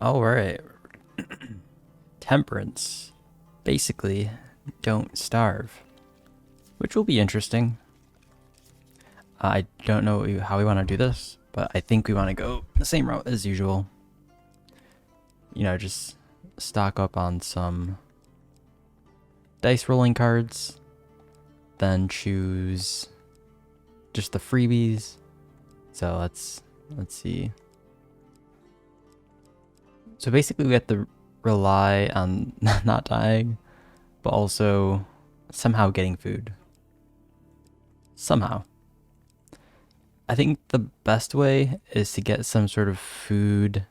All right. Temperance. Basically, don't starve, which will be interesting. I don't know how we want to do this, but I think we want to go the same route as usual. You know, just stock up on some dice rolling cards, then choose just the freebies. So let's see. So basically we have to rely on not dying, but also somehow getting food. Somehow. I think the best way is to get some sort of food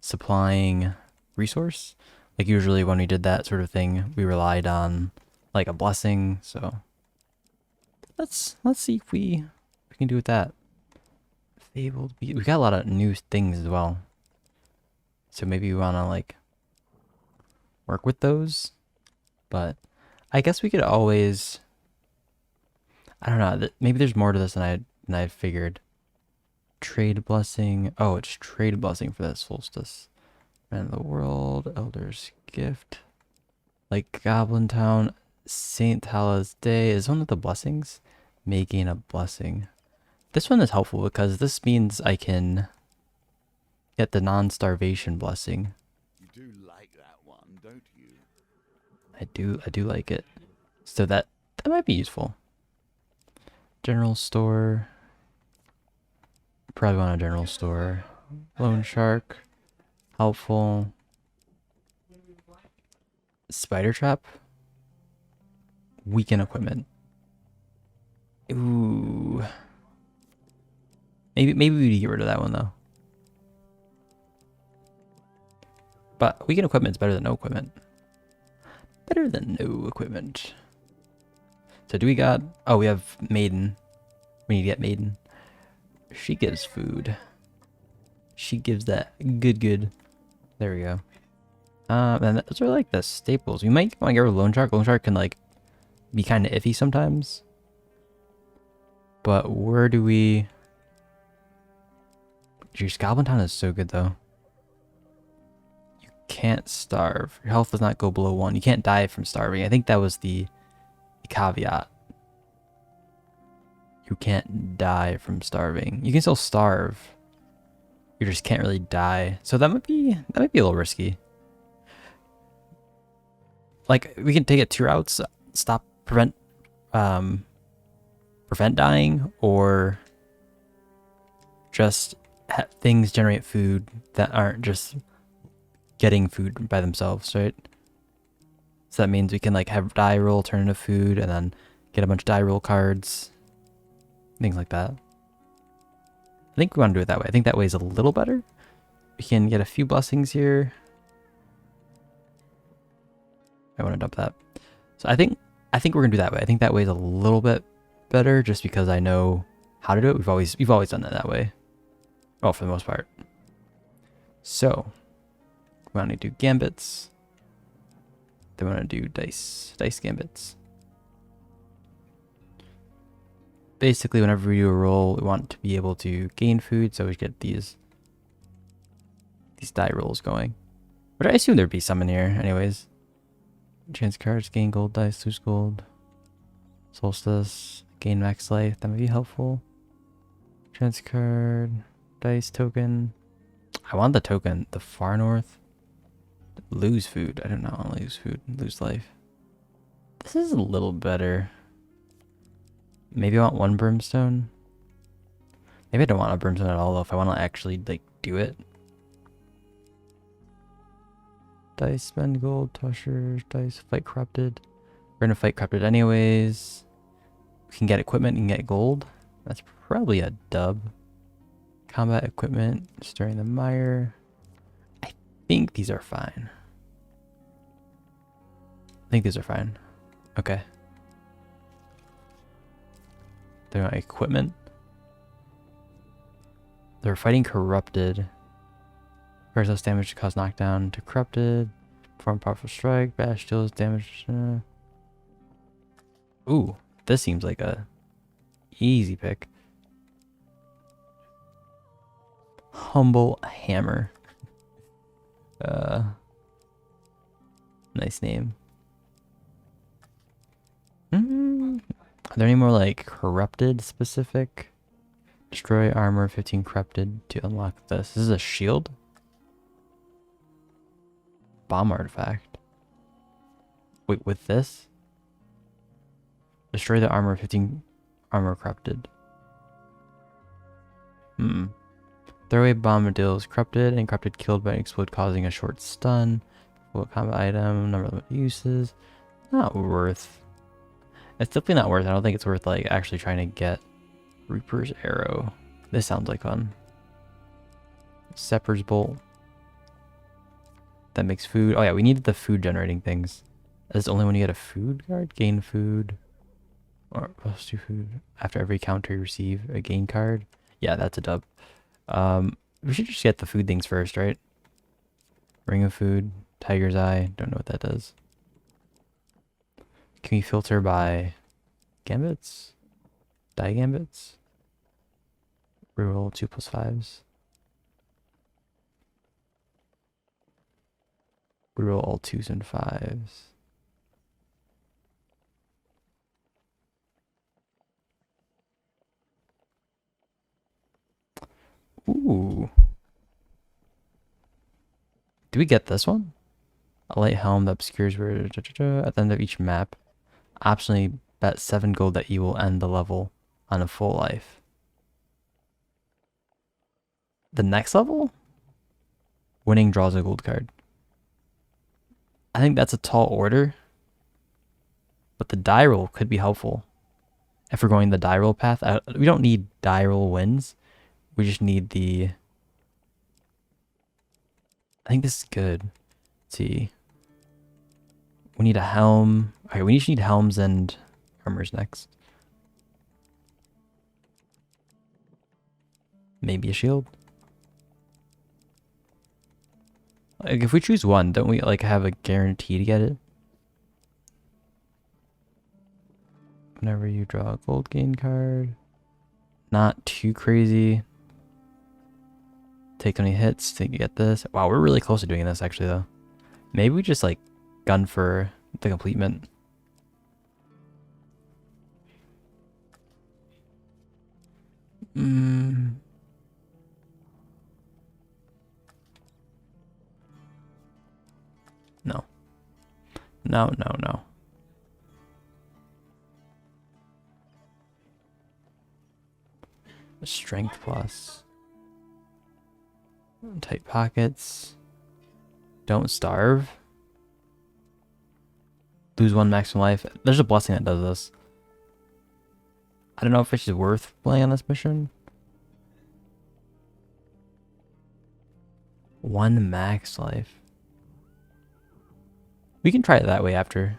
supplying resource. Like usually when we did that sort of thing, we relied on like a blessing. So let's see if we can do with that. Fabled we got a lot of new things as well. So maybe we want to like work with those, but I guess we could always. I don't know. Maybe there's more to this than I figured. Trade blessing. Oh, it's trade blessing for that solstice. Man of the world, Elder's gift. Like Goblin Town, Saint Tala's Day is one of the blessings. May gain a blessing. This one is helpful because this means I can get the non-starvation blessing. You do like that one, don't you? I do like it. So that might be useful. General store. Probably want a general store. Lone shark. Helpful. Spider trap. Weaken equipment. Ooh. Maybe we get rid of that one though. But weaken equipment's better than no equipment. Better than no equipment. So do we got... Oh, we have Maiden. We need to get Maiden. She gives food. She gives that good. There we go. And those are like the staples. We might want to get rid of Lone Shark. Lone Shark can like be kind of iffy sometimes. But where do we... Geez, Goblin Town is so good though. You can't starve. Your health does not go below 1. You can't die from starving. I think that was the caveat. You can't die from starving. You can still starve. You just can't really die. So that might be a little risky. Like we can take it 2 routes. Stop prevent dying, or just have things generate food that aren't just getting food by themselves, right? So that means we can like have die roll turn into food and then get a bunch of die roll cards. Things like that. I think we want to do it that way. I think that way is a little better. We can get a few blessings here. I want to dump that. So I think we're gonna do that way. I think that way is a little bit better, just because I know how to do it. We've always done it that way. Well, for the most part. So we want to do gambits. Then we want to do dice gambits. Basically, whenever we do a roll, we want to be able to gain food, so we get these die rolls going. But I assume there'd be some in here, anyways. Chance cards, gain gold dice, lose gold. Solstice, gain max life, that might be helpful. Chance card, dice token. I want the token, the far north. Lose food. I do not want to lose food, lose life. This is a little better. Maybe I want 1 brimstone. Maybe I don't want a brimstone at all though, if I want to actually like do it. Dice, spend gold, tossers, dice, fight corrupted. We're gonna fight corrupted anyways. We can get equipment and get gold. That's probably a dub. Combat equipment, stirring the mire. I think these are fine. I think these are fine. Okay. They're not equipment. They're fighting corrupted. Requires less damage to cause knockdown to corrupted. Perform powerful strike. Bash deals damage. Ooh, this seems like a easy pick. Humble hammer. Uh, nice name. Are there any more like corrupted specific? Destroy armor 15 corrupted to unlock this. This is a shield? Bomb artifact. Wait, with this? Destroy the armor 15 armor corrupted. Throwaway bomb deals corrupted and corrupted killed by an explode causing a short stun. What combat item, number of uses. Not worth. It's definitely not worth. I don't think it's worth like actually trying to get Reaper's Arrow. This sounds like fun. Sepper's Bolt. That makes food. Oh yeah, we needed the food generating things. That's only when you get a food card. Gain food. Or plus 2 food. After every counter you receive a gain card. Yeah, that's a dub. We should just get the food things first, right? Ring of Food. Tiger's Eye. Don't know what that does. Can we filter by gambits? Die gambits? Reroll 2+5s. Reroll all 2s and 5s. Ooh. Do we get this one? A light helm that obscures where at the end of each map. Optionally bet 7 gold that you will end the level on a full life. The next level? Winning draws a gold card. I think that's a tall order. But the die roll could be helpful. If we're going the die roll path, we don't need die roll wins. We just need the... I think this is good. Let's see. We need a helm. Okay, we just need helms and armors next. Maybe a shield. Like if we choose one, don't we like have a guarantee to get it? Whenever you draw a gold gain card. Not too crazy. Take any hits to get this. Wow, we're really close to doing this actually though. Maybe we just like gun for the completement. No. No, no, no. Strength plus. Tight pockets. Don't starve. Lose 1 maximum life. There's a blessing that does this. I don't know if it's worth playing on this mission. 1 max life. We can try it that way after.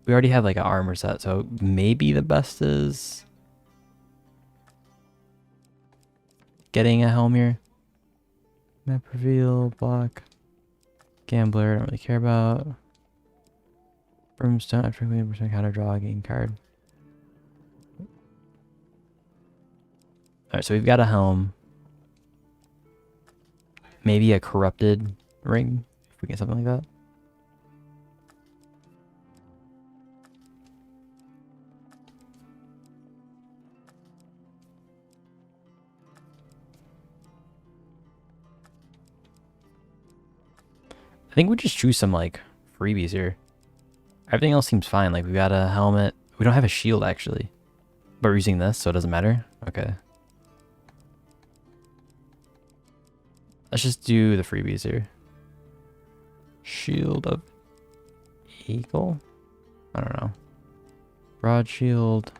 We already have like an armor set, so maybe the best is getting a helm here. Map reveal, block. Gambler, don't really care about. Brimstone, after 20% counter draw a game card. Alright, so we've got a helm. Maybe a corrupted ring, if we get something like that. I think we just choose some like freebies here. Everything else seems fine. Like we got a helmet. We don't have a shield actually. But we're using this, so it doesn't matter. Okay. Let's just do the freebies here. Shield of Eagle? I don't know. Broad shield.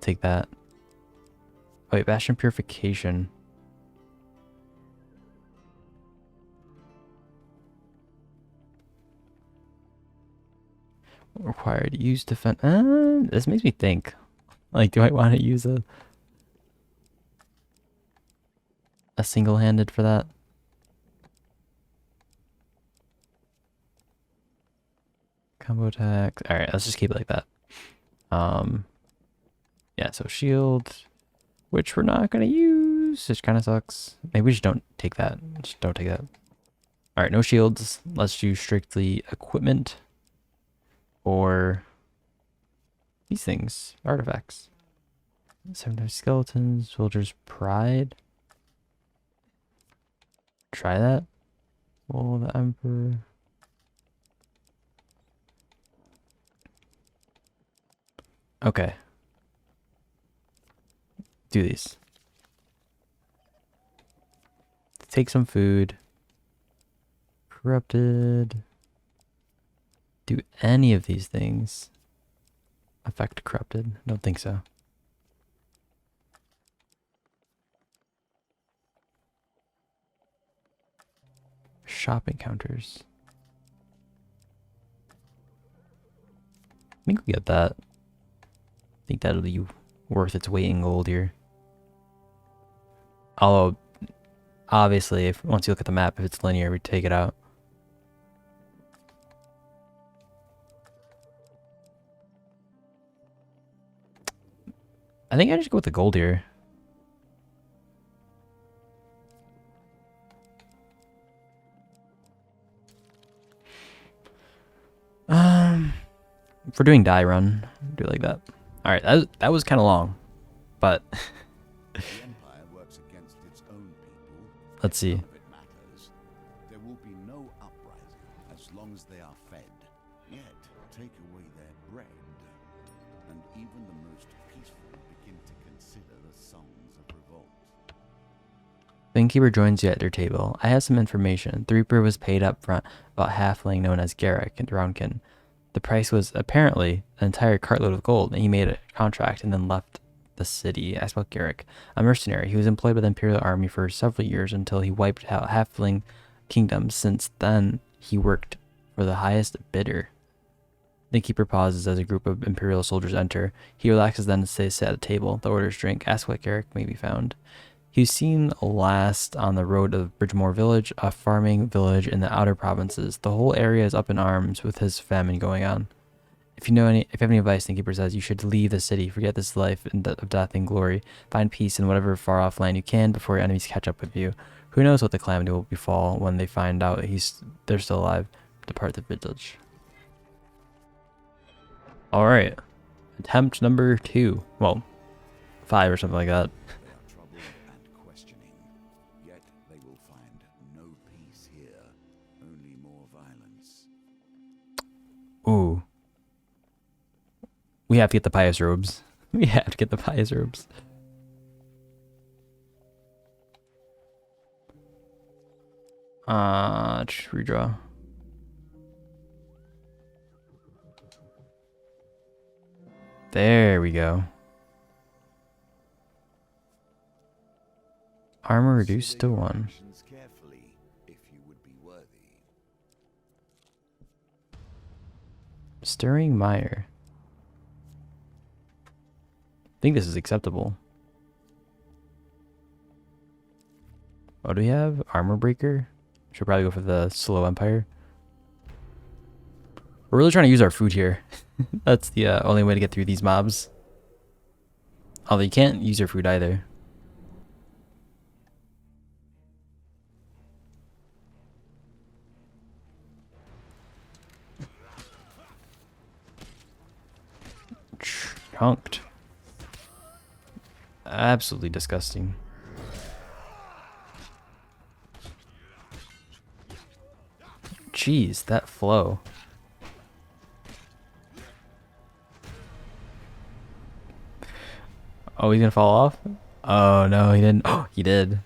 Take that. Oh, wait, Bastion Purification. Required use defense. This makes me think. Like, do I want to use a single-handed for that? Combo attack. All right, let's just keep it like that. Yeah, so shield, which we're not gonna use. shoes, which kind of sucks. Maybe we just don't take that. Just don't take that. All right, no shields. Let's do strictly equipment or these things, artifacts. 7 skeletons, soldier's pride. Try that. Oh, the emperor. Okay. Do these. Take some food. Corrupted. Do any of these things affect corrupted? Don't think so. Shopping counters. I think we get that. I think that'll be worth its weight in gold here. Although, obviously, if once you look at the map, if it's linear, we take it out. I think I just go with the gold here. If we're doing die run, do it like that. All right, that was kind of long, but The Empire works against its own people. let's see. None of it matters. There will be no uprising as long as they are fed. Yet, take away their bread, and even the most peaceful begin to consider the songs of revolt. The innkeeper joins you at their table. I have some information. The Reaper was paid up front about halfling known as Garrick and Drownkin. The price was apparently an entire cartload of gold, and he made a contract and then left the city. I spoke Garrick, a mercenary. He was employed by the Imperial Army for several years until he wiped out halfling kingdoms. Since then, he worked for the highest bidder. The keeper pauses as a group of Imperial soldiers enter. He relaxes then and stays at a table. The orders drink. Ask what Garrick may be found. He was seen last on the road of Bridgemore Village, a farming village in the outer provinces. The whole area is up in arms with his famine going on. If you have any advice, the keeper says, you should leave the city, forget this life of death and glory, find peace in whatever far-off land you can before your enemies catch up with you. Who knows what the calamity will befall when they find out they're still alive. Depart the village. All right, attempt number 2. Well, 5 or something like that. They are troubled and questioning. Yet they will find no peace here, only more violence. Ooh. We have to get the pious robes. We have to get the pious robes. Just redraw. There we go. Armor reduced to 1. Actions carefully, if you would be worthy. Stirring mire. I think this is acceptable. What do we have? Armor breaker? Should probably go for the slow empire. We're really trying to use our food here. That's the only way to get through these mobs. Although you can't use your food either. Chunked. Absolutely disgusting. Jeez, that flow. Oh, he's gonna fall off? Oh no, he didn't. Oh, he did.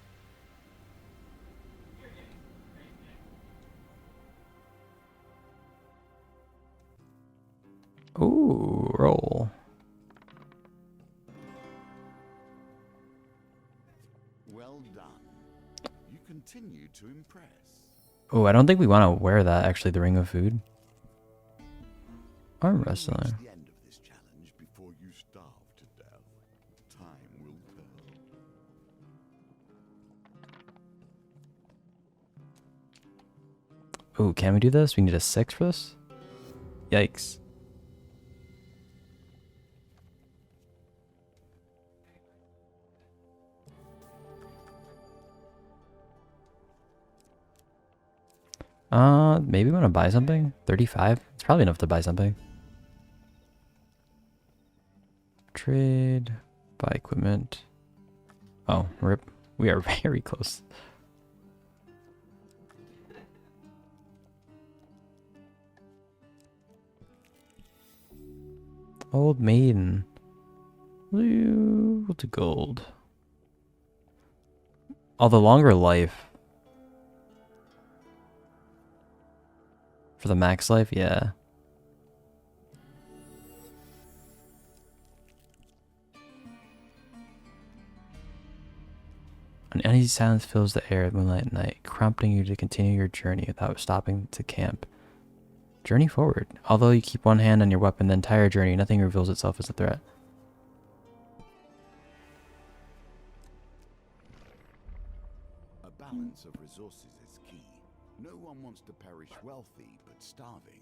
Ooh, roll. Well done. You continue to impress. Oh, I don't think we want to wear that, actually, the ring of food. Arm wrestler. Reach the end of this challenge before you starve to death. Time will tell. Oh, can we do this? We need a 6 for this? Yikes. Maybe want to buy something? 35? It's probably enough to buy something. Trade, buy equipment. Oh, rip. We are very close. Old maiden. Blue to gold. Oh, the longer life. For the max life, yeah. An uneasy silence fills the air at moonlight night, prompting you to continue your journey without stopping to camp. Journey forward. Although you keep one hand on your weapon the entire journey, nothing reveals itself as a threat. A balance of resources is key. No one wants to perish wealthy but starving.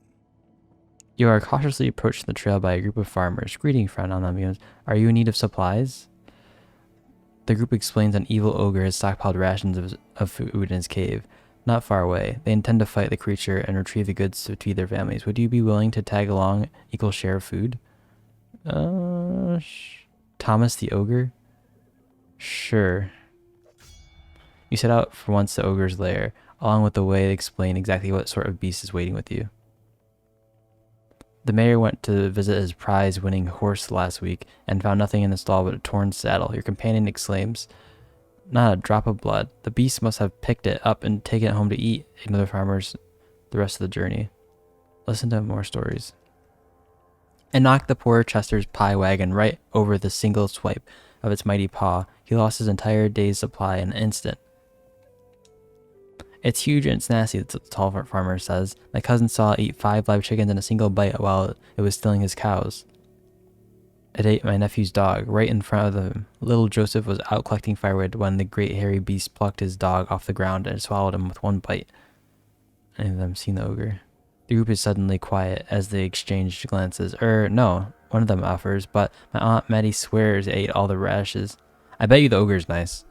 You are cautiously approached the trail by a group of farmers. Greeting, friend, on them begins. Are you in need of supplies? The group explains an evil ogre has stockpiled rations of food in his cave. Not far away. They intend to fight the creature and retrieve the goods to feed their families. Would you be willing to tag along equal share of food? Thomas the ogre? Sure. You set out for once the ogre's lair. Along with the way, they explain exactly what sort of beast is waiting with you. The mayor went to visit his prize-winning horse last week and found nothing in the stall but a torn saddle. Your companion exclaims, "Not a drop of blood. The beast must have picked it up and taken it home to eat." Ignore the farmers the rest of the journey. Listen to more stories. And knocked the poor Chester's pie wagon right over the single swipe of its mighty paw. He lost his entire day's supply in an instant. It's huge and it's nasty, the tall farmer says. My cousin saw it eat 5 live chickens in a single bite while it was stealing his cows. It ate my nephew's dog right in front of them. Little Joseph was out collecting firewood when the great hairy beast plucked his dog off the ground and swallowed him with one bite. Any of them seen the ogre? The group is suddenly quiet as they exchange glances. No, one of them offers, but my Aunt Mattie swears it ate all the radishes. I bet you the ogre's nice.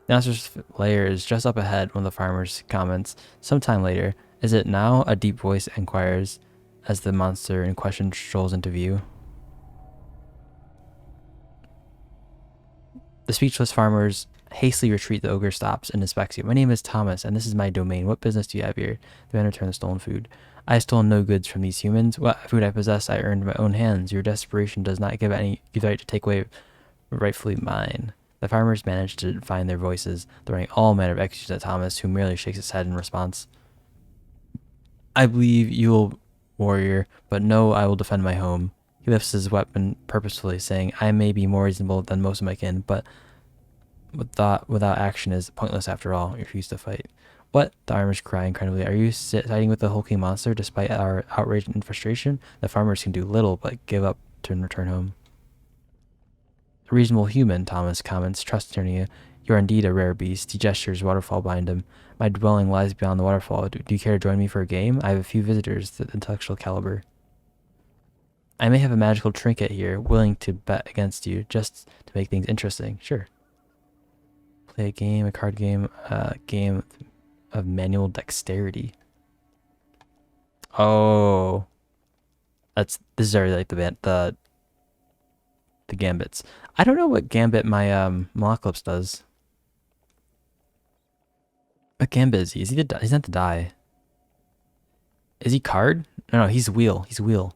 The monster's lair is just up ahead, one of the farmers comments. Sometime later. Is it now? A deep voice inquires as the monster in question strolls into view. The speechless farmers hastily retreat. The ogre stops and inspects you. My name is Thomas, and this is my domain. What business do you have here? The man returned the stolen food. I have stolen no goods from these humans. What food I possess, I earned my own hands. Your desperation does not give any the right to take away rightfully mine. The farmers managed to find their voices, throwing all manner of excuses at Thomas, who merely shakes his head in response. I believe you will, warrior, but no, I will defend my home. He lifts his weapon purposefully, saying, I may be more reasonable than most of my kin, but without action is pointless after all. You refuse to fight. What? The farmers cry incredibly. Are you siding with the hulking monster despite our outrage and frustration? The farmers can do little but give up to return home. A reasonable human, Thomas comments, trusting you. You are indeed a rare beast. He gestures, waterfall behind him. My dwelling lies beyond the waterfall. Do you care to join me for a game? I have a few visitors, the intellectual caliber. I may have a magical trinket here, willing to bet against you, just to make things interesting. Sure. Play a game, a card game, a game of manual dexterity. Oh. This is already like the gambits. I don't know what gambit my Malocalypse does. What gambit is he? He's not the die. Is he card? No, he's wheel. He's wheel.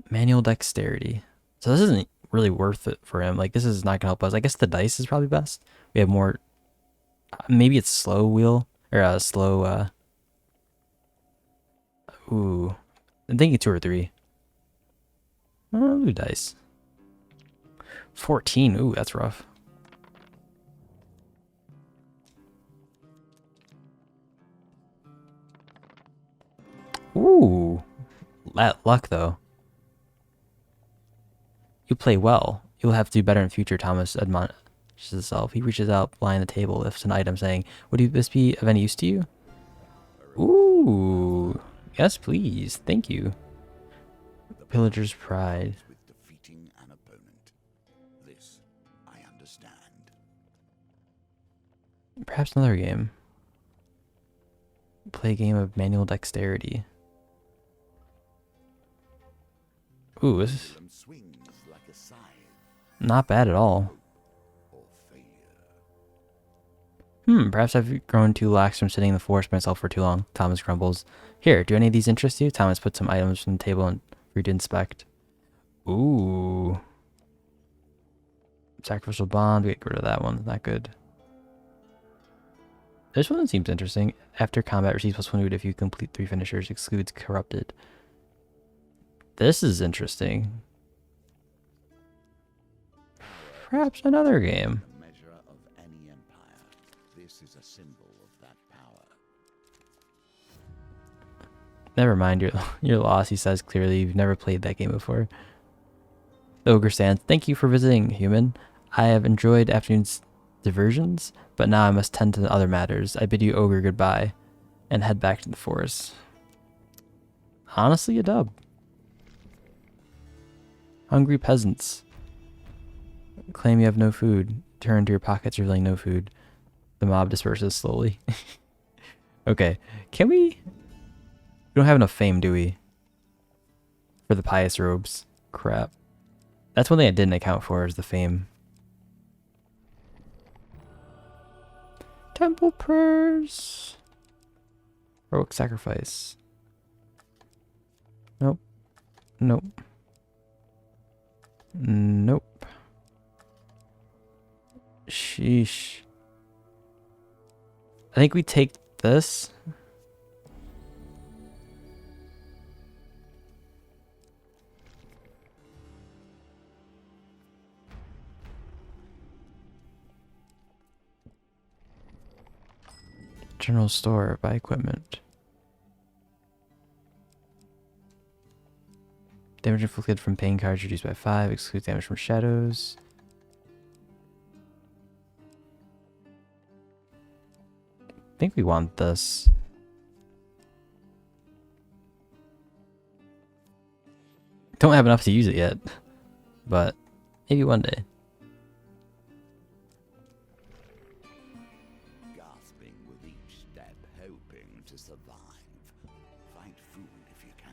Manual dexterity. So this isn't really worth it for him. Like, this is not gonna help us. I guess the dice is probably best. We have more. Maybe it's slow wheel or slow. Ooh, I'm thinking 2 or 3. Ooh, dice. 14. Ooh, that's rough. Ooh, that luck though. You play well. You'll have to do better in future, Thomas admonishes himself. He reaches out behind the table, lifts an item, saying, would this be of any use to you? Ooh, yes, please. Thank you. Pillager's Pride. With defeating an opponent. This I understand. Perhaps another game. Play a game of manual dexterity. Ooh, this is Pendulum swings like a scythe not bad at all. or failure. Perhaps I've grown too lax from sitting in the forest myself for too long. Thomas grumbles. Here, do any of these interest you? Thomas puts some items on the table and for you to inspect. Ooh. Sacrificial bond. We get rid of that one. Not good. This one seems interesting. After combat, receives +1 wound if you complete 3 finishers. Excludes corrupted. This is interesting. Perhaps another game. The measure of any empire. This is a symbol of that power. Never mind, you're lost, he says clearly. You've never played that game before. The ogre stands. Thank you for visiting, human. I have enjoyed afternoon's diversions, but now I must tend to other matters. I bid you, ogre, goodbye, and head back to the forest. Honestly, a dub. Hungry peasants. Claim you have no food. Turn to your pockets, revealing no food. The mob disperses slowly. Okay, can we... We don't have enough fame, do we? For the pious robes. Crap. That's one thing I didn't account for, is the fame. Temple prayers. Heroic sacrifice. Nope. Nope. Nope. Sheesh. I think we take this. General store, buy equipment. Damage inflicted from pain cards reduced by 5, excludes damage from shadows. I think we want this. Don't have enough to use it yet, but maybe one day. Gasping with each step, hoping to survive. Find food if you can.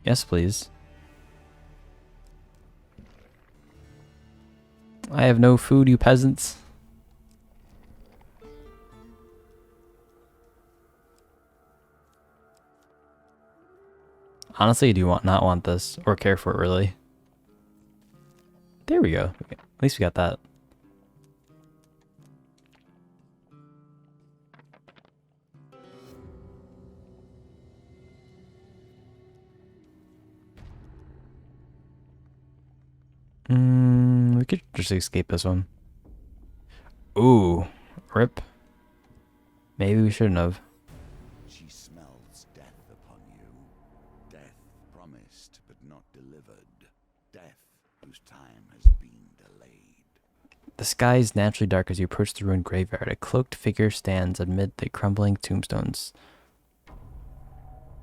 Yes, please. I have no food, you peasants. Honestly, I do not want this or care for it really. There we go. At least we got that. We could just escape this one. Ooh, rip. Maybe we shouldn't have. She smells death upon you. Death promised but not delivered. Death whose time has been delayed. The sky is naturally dark as you approach the ruined graveyard. A cloaked figure stands amid the crumbling tombstones.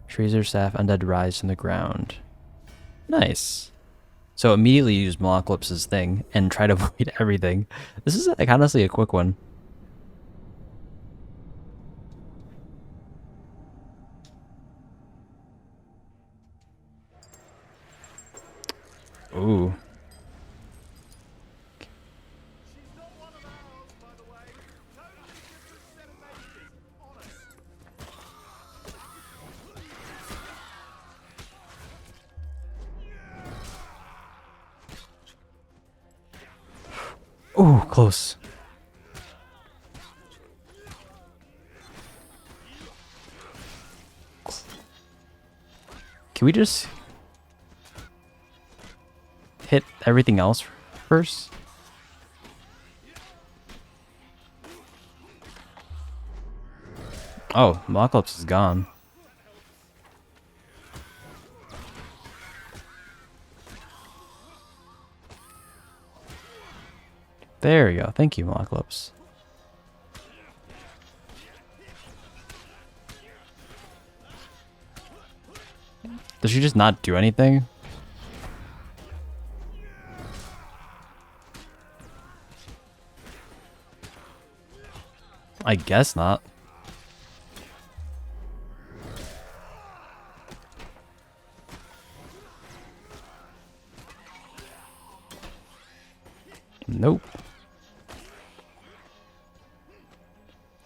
Tracer staff undead rise from the ground. Nice. So immediately use Malocalypse's thing and try to avoid everything. This is like honestly a quick one. Ooh. Ooh, close. Can we just hit everything else first? Oh, Malocalypse is gone. There we go. Thank you, Malocalypse. Does she just not do anything? I guess not. Nope.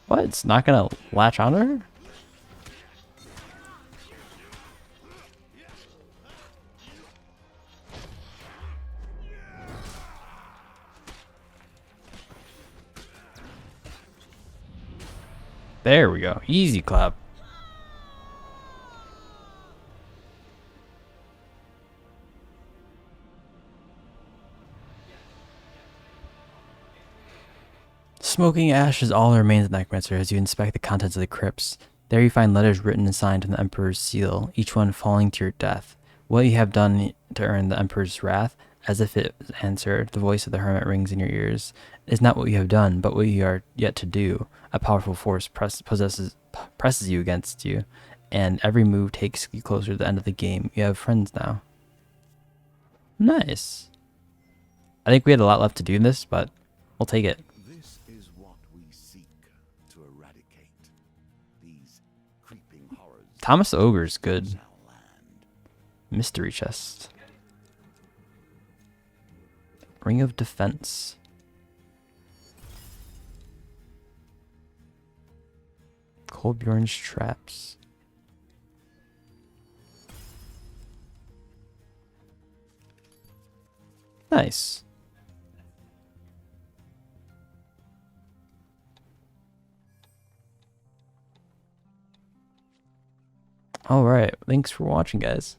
What? It's not gonna latch onto her? There we go. Easy clap. Smoking ash is all that remains of the necromancer as you inspect the contents of the crypts. There you find letters written and signed from the Emperor's seal, each one falling to your death. What you have done to earn the Emperor's wrath, as if it was answered, the voice of the hermit rings in your ears, is not what you have done, but what you are yet to do. A powerful force presses you against you, and every move takes you closer to the end of the game. You have friends now. Nice. I think we had a lot left to do in this, but we'll take it. This is what we seek to eradicate. These creeping horrors. Thomas the Ogre's good. Our land. Mystery chest. Ring of Defense. Colbjorn's traps. Nice. All right. Thanks for watching, guys.